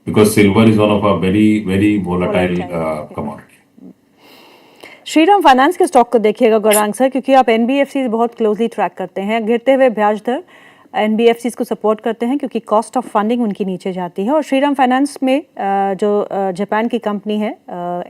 because silver is one of a very volatile commodity. Shriram finance के stock को देखिएगा Gaurang sir, क्योंकि आप एनबीएफसी बहुत क्लोजली ट्रैक करते हैं। गिरते हुए ब्याज दर एनबीएफसी को सपोर्ट करते हैं क्योंकि कॉस्ट ऑफ फंडिंग उनकी नीचे जाती है। और श्रीराम फाइनेंस में जो जापान की कंपनी है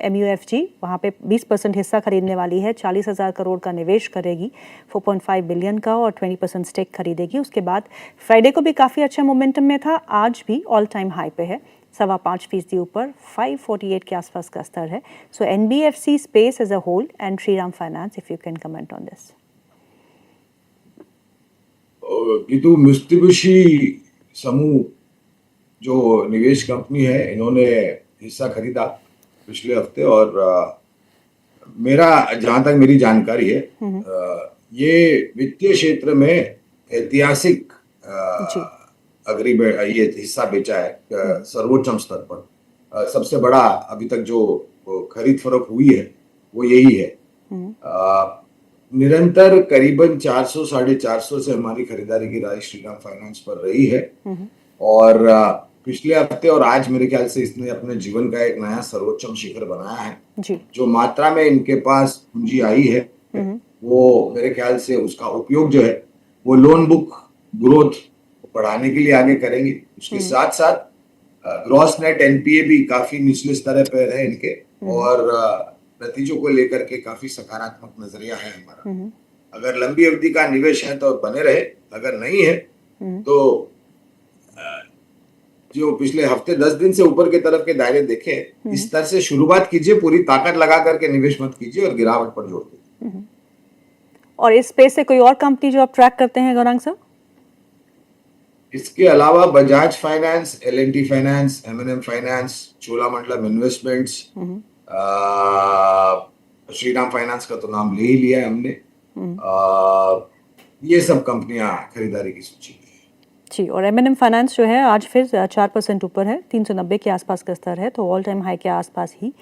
MUFG, वहाँ पे 20% हिस्सा खरीदने वाली है। 40,000 करोड़ का निवेश करेगी, 4.5 बिलियन का, और 20% स्टेक खरीदेगी। उसके बाद फ्राइडे को भी काफ़ी अच्छा मोमेंटम में था, आज भी ऑल टाइम हाई पे है, 5.25% ऊपर, 548 के आसपास का स्तर है। So NBFC space as a whole and Shriram finance, if you can comment on this. Geetu, Mitsubishi समूह जो निवेश कंपनी है, इन्होंने हिस्सा खरीदा पिछले हफ्ते, और मेरा जहां तक मेरी जानकारी है, ये वित्तीय क्षेत्र में ऐतिहासिक ये हिस्सा बेचा है सर्वोच्चम स्तर पर। सबसे बड़ा अभी तक जो खरीद फरोख्त हुई है वो यही है। निरंतर करीबन 400-450 से हमारी खरीदारी की राशि श्रीराम फाइनेंस पर रही है, और पिछले हफ्ते और आज मेरे ख्याल से इसने अपने जीवन का एक नया सर्वोच्चम शिखर बनाया है जी। जो मात्रा में इनके पास पूंजी आई है, वो मेरे ख्याल से उसका उपयोग जो है वो लोन बुक ग्रोथ बढ़ाने के लिए आगे करेंगे। उसके साथ साथ ग्रॉस नेट एनपीए भी काफी निचले स्तर पर है इनके, और नतीजों को लेकर के काफी सकारात्मक नजरिया है हमारा। अगर लंबी अवधि का निवेश है तो बने रहे, अगर नहीं है तो जो पिछले हफ्ते 10 दिन से ऊपर के तरफ के दायरे देखे, इस तरह से शुरुआत कीजिए, पूरी ताकत लगा करके निवेश मत कीजिए और गिरावट पर जोर दीजिए। और इस स्पेस से कोई और कंपनी जो आप ट्रैक करते हैं गौरांग साहब? इसके अलावा Bajaj finance, L&T finance, M&M finance, Cholamandalam investments, Shriram finance का तो नाम ले ही लिया है हमने, ये सब कंपनियां खरीदारी की सूची में जी। और M&M फाइनेंस जो है आज फिर 4% ऊपर है, 390 के आसपास का स्तर है, तो ऑल टाइम हाई के आसपास ही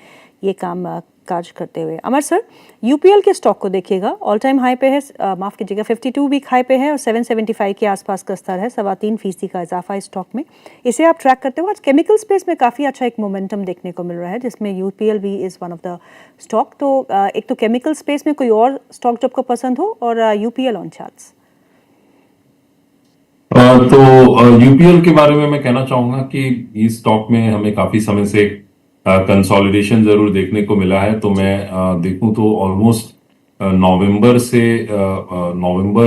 ये काम काज करते हुए। अमर सर, यूपीएल के स्टॉक को देखिएगा, ऑल टाइम हाई पे है, माफ कीजिएगा 52 वीक हाई पे है, और 775 के आसपास का स्तर है, 3.25% का इजाफा इस स्टॉक में। इसे आप ट्रैक करते हो। आज केमिकल स्पेस में काफ़ी अच्छा एक मोमेंटम देखने को मिल रहा है, जिसमें यूपीएल भी is one of the stock. तो एक तो केमिकल स्पेस में कोई और स्टॉक जो आपको पसंद हो, और यूपीएल ऑन चार्ट्स। तो यूपीएल के बारे में मैं कहना चाहूंगा कि इस स्टॉक में हमें काफी समय से कंसोलिडेशन जरूर देखने को मिला है। तो मैं देखूं तो ऑलमोस्ट नवंबर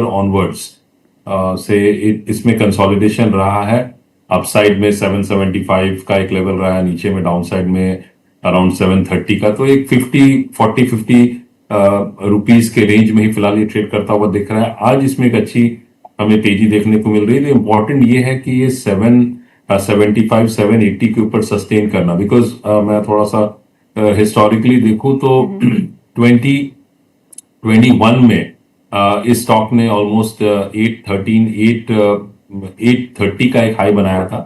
ऑनवर्ड्स से इसमें कंसोलिडेशन रहा है। अपसाइड में 775 का एक लेवल रहा है, नीचे में डाउन साइड में अराउंड 730 का। तो एक 40-50 रुपीस के रेंज में ही फिलहाल ये ट्रेड करता हुआ दिख रहा है। आज इसमें एक अच्छी हमें तेजी देखने को मिल रही है। इंपॉर्टेंट ये है कि ये 780 के ऊपर सस्टेन करना, बिकॉज मैं थोड़ा सा हिस्टोरिकली देखूं तो 2021 में इस स्टॉक ने ऑलमोस्ट 830 का एक हाई बनाया था,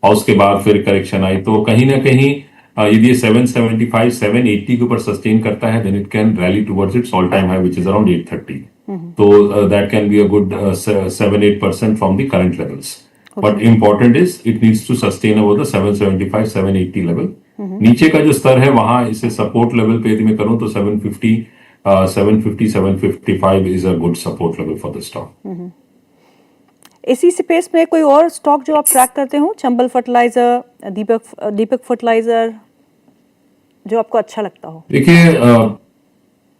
और उसके बाद फिर करेक्शन आई। तो कहीं ना कहीं यदि ये 775 780 के ऊपर सस्टेन करता है, then it can rally towards its all time high which is around 830। So that can be a good 7-8% from the current levels. Okay. But important is it needs to sustain over the 775-780 level. नीचे का जो स्तर है वहां इसे support level पे यदि मैं करूं तो 750-755 is a good support level for the stock. इसी स्पेस में कोई और स्टॉक जो आप ट्रैक करते हो? चंबल फर्टिलाइजर, दीपक फर्टिलाइजर, जो आपको अच्छा लगता हो? देखिए,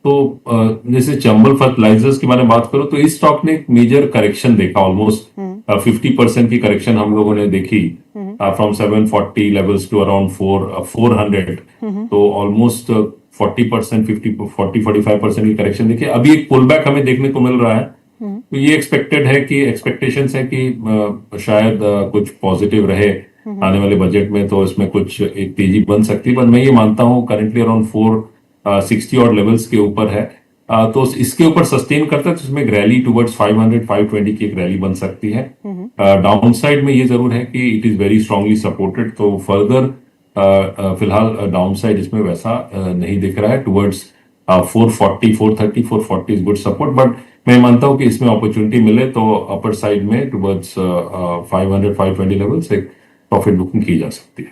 तो जैसे चंबल फर्टिलाइजर्स के बारे में बात करो तो इस स्टॉक ने एक मेजर करेक्शन देखा, ऑलमोस्ट 50% की करेक्शन हम लोगों ने देखी, फ्रॉम 740 लेवल्स टू अराउंड 400। तो ऑलमोस्ट 40% 45% की करेक्शन देखी। अभी एक पुल बैक हमें देखने को मिल रहा है। तो ये एक्सपेक्टेशंस है कि शायद कुछ पॉजिटिव रहे आने वाले बजट में, तो इसमें कुछ एक तेजी बन सकती है। पर मैं ये मानता हूँ करंटली अराउंड 460 और लेवल्स के ऊपर है, तो इसके ऊपर सस्टेन करता है तो इसमें एक रैली टुवर्ड्स 500-520 की एक रैली बन सकती है। डाउन साइड में ये जरूर है कि it is very strongly supported, तो फर्दर फिलहाल डाउन साइड इसमें वैसा नहीं दिख रहा है। Towards 440 430 440 is good support, but मैं मानता हूं कि इसमें अपॉर्चुनिटी मिले तो अपर साइड में टुवर्ड्स 500-520 लेवल से प्रॉफिट बुकिंग की जा सकती है।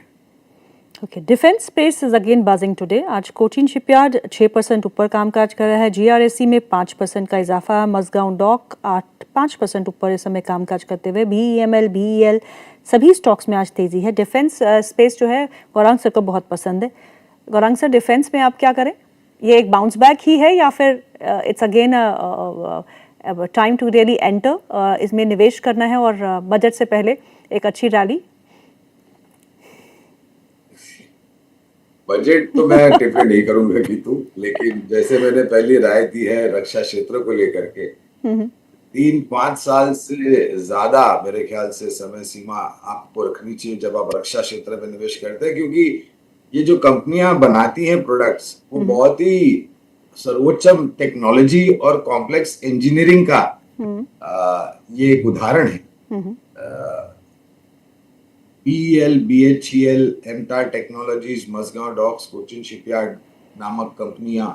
Okay, defence space is again buzzing today. आज कोचिन शिपयार्ड 6% ऊपर कामकाज कर रहा है, जीआरएससी में 5% का इजाफा, मजगांव डॉक 5% ऊपर इस समय कामकाज करते हुए, बीईएमएल, बीईएल सभी स्टॉक्स में आज तेजी है। डिफेंस स्पेस जो है गौरांग सर को बहुत पसंद है। गौरांग सर, डिफेंस में आप क्या करें? ये एक बाउंस बैक ही है या फिर it's again time to really enter, इसमें निवेश करना है और बजट से पहले एक अच्छी रैली? बजट तो मैं टिप्पणी नहीं करूंगा गीतू, लेकिन जैसे मैंने पहली राय दी है रक्षा क्षेत्र को लेकर के, 3-5 साल से ज्यादा मेरे ख्याल से समय सीमा आपको रखनी चाहिए जब आप रक्षा क्षेत्र में निवेश करते हैं, क्योंकि ये जो कंपनियां बनाती हैं प्रोडक्ट्स, वो बहुत ही सर्वोच्चम टेक्नोलॉजी और कॉम्प्लेक्स इंजीनियरिंग का ये एक उदाहरण है। BEL, BHEL, MTAR technologies, Mazagon docks, Cochin shipyard नामक कंपनियां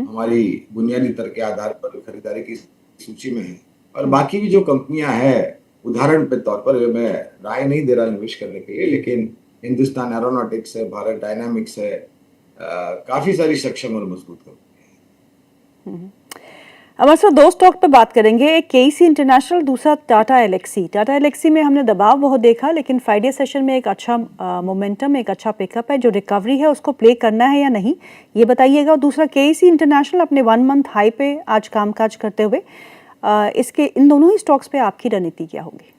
हमारी बुनियादी तर्क के आधार पर खरीदारी की सूची में है। और बाकी भी जो कंपनियां हैं, उदाहरण के तौर पर मैं राय नहीं दे रहा निवेश करने के लिए, लेकिन हिंदुस्तान एरोनॉटिक्स है, भारत डायनामिक्स है, काफी सारी सक्षम और मजबूत कंपनियां हैं। अमर सर, दो स्टॉक पे बात करेंगे, एक केईसी इंटरनेशनल, दूसरा टाटा एलेक्सी। टाटा एलेक्सी में हमने दबाव बहुत देखा, लेकिन फ्राइडे सेशन में एक अच्छा मोमेंटम, एक अच्छा पिकअप है। जो रिकवरी है उसको प्ले करना है या नहीं, ये बताइएगा। और दूसरा, केईसी इंटरनेशनल अपने 1 मंथ हाई पे आज कामकाज करते हुए, इसके इन दोनों ही स्टॉक्स पे आपकी रणनीति क्या होगी?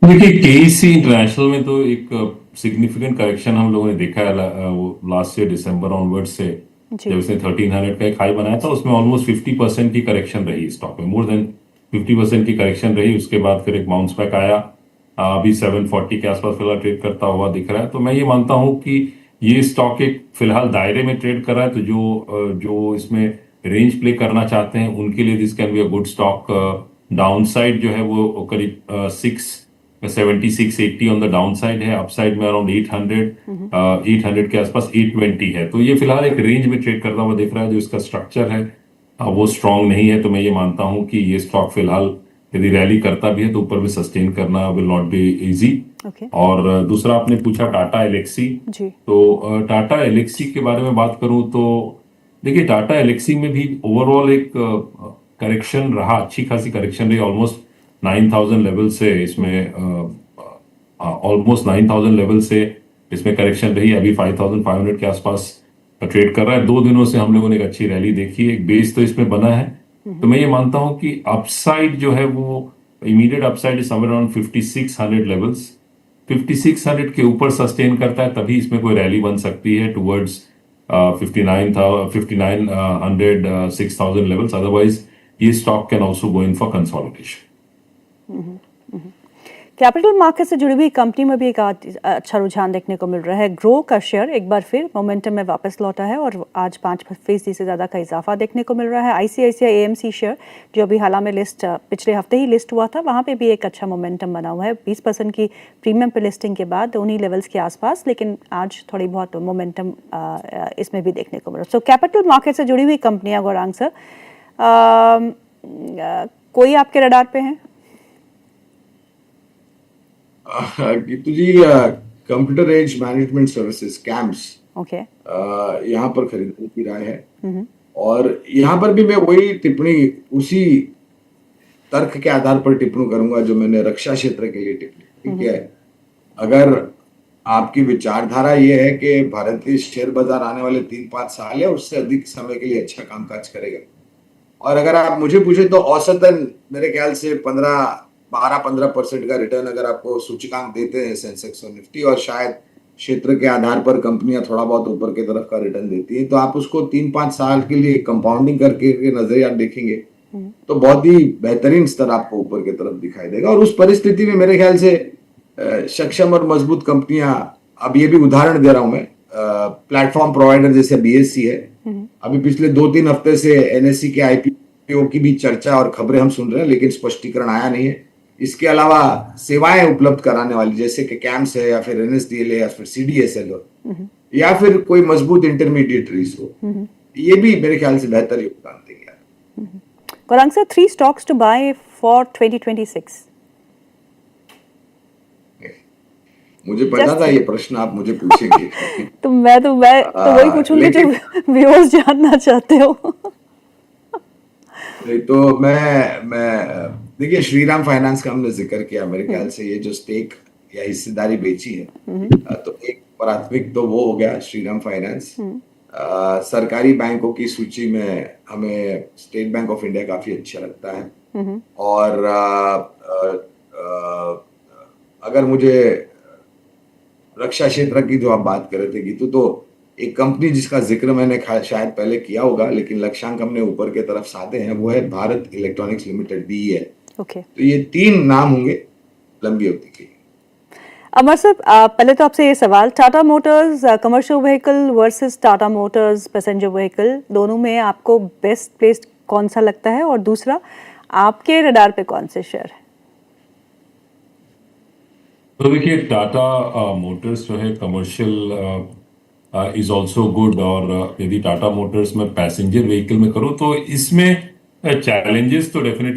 देखिए, केईसी इंटरनेशनल में तो एक सिग्निफिकेंट करेक्शन हम लोगों ने देखा है वो लास्ट ईयर दिसंबर ऑनवर्ड से, जब इसने 1300 का एक हाई बनाया था, उसमें ऑलमोस्ट 50% की करेक्शन रही स्टॉक में, मोर देन 50% की करेक्शन रही। उसके बाद फिर एक बाउंस बैक आया, अभी 740 के आसपास फिलहाल ट्रेड करता हुआ दिख रहा है। तो मैं ये मानता हूं कि ये स्टॉक एक फिलहाल दायरे में ट्रेड कर रहा है, तो जो इसमें रेंज प्ले करना चाहते हैं उनके लिए this can be a good stock. Down side जो है वो करीब 676-80 ऑन द डाउन साइड है, अपसाइड में अराउंड 800 के आसपास 820 है। तो ये फिलहाल एक रेंज में ट्रेड करता हुआ दिख रहा है। जो इसका स्ट्रक्चर है वो स्ट्रांग नहीं है, तो मैं ये मानता हूं कि ये स्टॉक फिलहाल यदि रैली करता भी है तो ऊपर में सस्टेन करना विल नॉट बी इजी। और दूसरा आपने पूछा टाटा एलेक्सी, तो टाटा एलेक्सी के बारे में बात करूं तो देखिए, टाटा एलेक्सी में भी ओवरऑल एक करेक्शन रहा, अच्छी खासी करेक्शन रही। ऑलमोस्ट 9000 लेवल से इसमें ऑलमोस्ट 9000 लेवल से इसमें करेक्शन रही। अभी 5500 के आसपास ट्रेड कर रहा है। 2 दिनों से हम लोगों ने एक अच्छी रैली देखी है, एक बेस तो इसमें बना है। तो मैं ये मानता हूं कि अपसाइड जो है वो immediate upside is somewhere around 5600 levels. 5600 के ऊपर सस्टेन करता है तभी इसमें कोई रैली बन सकती है टुवर्ड्स 5900 6000 लेवल्स। अदरवाइज ये stock can also go in for consolidation. Capital market से जुड़ी हुई कंपनी में भी एक अच्छा रुझान देखने को मिल रहा है। ग्रो का शेयर एक बार फिर मोमेंटम में वापस लौटा है और आज 5% से ज़्यादा का इजाफा देखने को मिल रहा है। आईसीआईसीआई एएमसी शेयर जो अभी हाल में पिछले हफ्ते ही लिस्ट हुआ था, वहाँ पे भी एक अच्छा मोमेंटम बना हुआ है। 20% की प्रीमियम पे लिस्टिंग के बाद उन्हीं लेवल्स के आसपास, लेकिन आज थोड़ी बहुत मोमेंटम इसमें भी देखने को मिल रहा है। सो कैपिटल मार्केट से जुड़ी हुई कंपनियाँ गौरांग सर, कोई आपके रडार पे हैं? Geetu ji, computer age management services CAMS, यहाँ पर खरीदने की राय है। और यहाँ पर भी मैं वही टिप्पणी उसी तर्क के आधार पर टिप्पणी करूंगा जो मैंने रक्षा क्षेत्र के लिए टिप्पणी की है। अगर आपकी विचारधारा ये है कि भारतीय शेयर बाजार आने वाले 3-5 साल है उससे अधिक समय के लिए अच्छा कामकाज करेगा, और अगर आप मुझे पूछे तो औसतन मेरे ख्याल से 12-15% का रिटर्न अगर आपको सूचकांक देते हैं सेंसेक्स और निफ्टी, और शायद क्षेत्र के आधार पर कंपनियां थोड़ा बहुत ऊपर की तरफ का रिटर्न देती हैं, तो आप उसको 3-5 साल के लिए कंपाउंडिंग करके नजरिया देखेंगे तो बहुत ही बेहतरीन स्तर आपको ऊपर की तरफ दिखाई देगा। और उस परिस्थिति में मेरे ख्याल से सक्षम और मजबूत कंपनियां, अब ये भी उदाहरण दे रहा हूं मैं, प्लेटफॉर्म प्रोवाइडर जैसे बीएससी है, अभी पिछले 2-3 हफ्ते से एनएससी के आईपीओ की भी चर्चा और खबरें हम सुन रहे हैं, लेकिन स्पष्टीकरण आया नहीं है। इसके अलावा सेवाएं उपलब्ध कराने वाली जैसे कि कैम्स है या फिर एनएसडीएल है या फिर सीडीएसएल हो या फिर कोई मजबूत इंटरमीडिएटरीज हो, ये भी मेरे ख्याल से बेहतर योगदान देंगे। Gaurang sir, 3 stocks to buy for 2026. मुझे पता था ये प्रश्न आप मुझे पूछेंगे। तो मैं तो वही पूछूंगी जो व्यूअर्स जानना चाहते हो। नहीं तो मैं देखिए, श्रीराम फाइनेंस का हमने जिक्र किया, मेरे ख्याल से ये जो स्टेक या हिस्सेदारी बेची है, तो एक प्राथमिक तो वो हो गया श्रीराम फाइनेंस। सरकारी बैंकों की सूची में हमें स्टेट बैंक ऑफ इंडिया काफी अच्छा लगता है। और अगर मुझे रक्षा क्षेत्र की जो आप बात कर रहे थे गीतू, तो एक कंपनी जिसका जिक्र मैंने शायद पहले किया होगा लेकिन लक्ष्यांक हमने ऊपर के तरफ साधे हैं, वो है Bharat electronics limited, BEL। Okay, तो ये 3 नाम होंगे लंबी अवधि के लिए। अमर सर, पहले तो आपसे ये सवाल, Tata Motors commercial vehicle versus Tata Motors passenger vehicle, दोनों में आपको बेस्ट प्लेस्ड कौन सा लगता है? और दूसरा, आपके रडार पे कौन से शेयर है? तो देखिए, टाटा मोटर्स जो है कमर्शियल इज ऑल्सो गुड, और यदि टाटा मोटर्स में पैसेंजर व्हीकल में करूँ तो इसमें चैलेंजेस तो डेफिनेटली